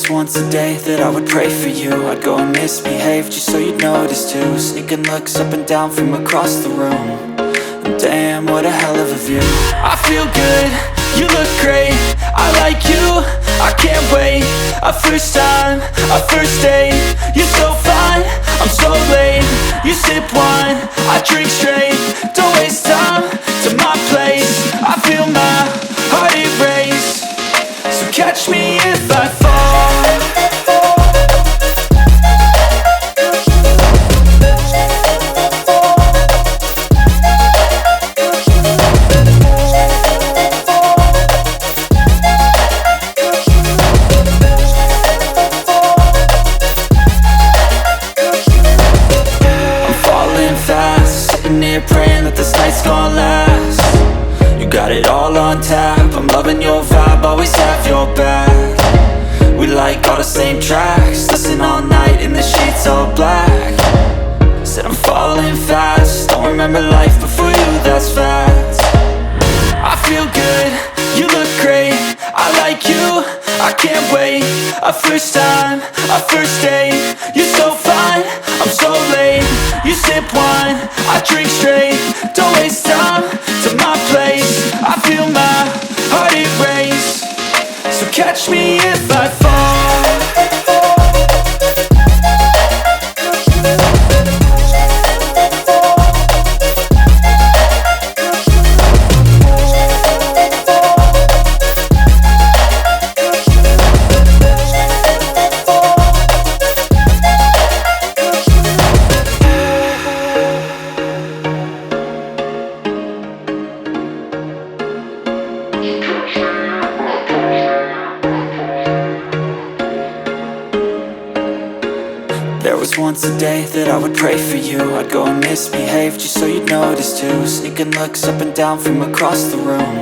was once a day that I would pray for you. I'd go and misbehave just so you'd notice too. Sneaking looks up and down from across the room. And damn, what a hell of a view. I feel good, you look great, I like you, I can't wait. A first time, a first date. You're so fine, I'm so late. You sip wine, I drink straight. Don't waste time to my place. I feel my heart erase. So catch me if I fall. Praying that this night's gonna last. You got it all on tap, I'm loving your vibe, always have your back. We like all the same tracks, listen all night in the sheets all black. Said I'm falling fast, don't remember life before you, that's fact. I feel good, you look great, I like you, I can't wait. A first time, a first date. You're so fine, I'm so late. You sip wine, I drink straight. Don't waste time to my place. I feel my heart erase. So catch me if I fall. There was once a day that I would pray for you. I'd go and misbehave just so you'd notice too. Sneaking looks up and down from across the room.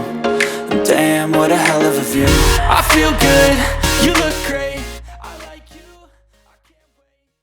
And damn, what a hell of a view. I feel good, you look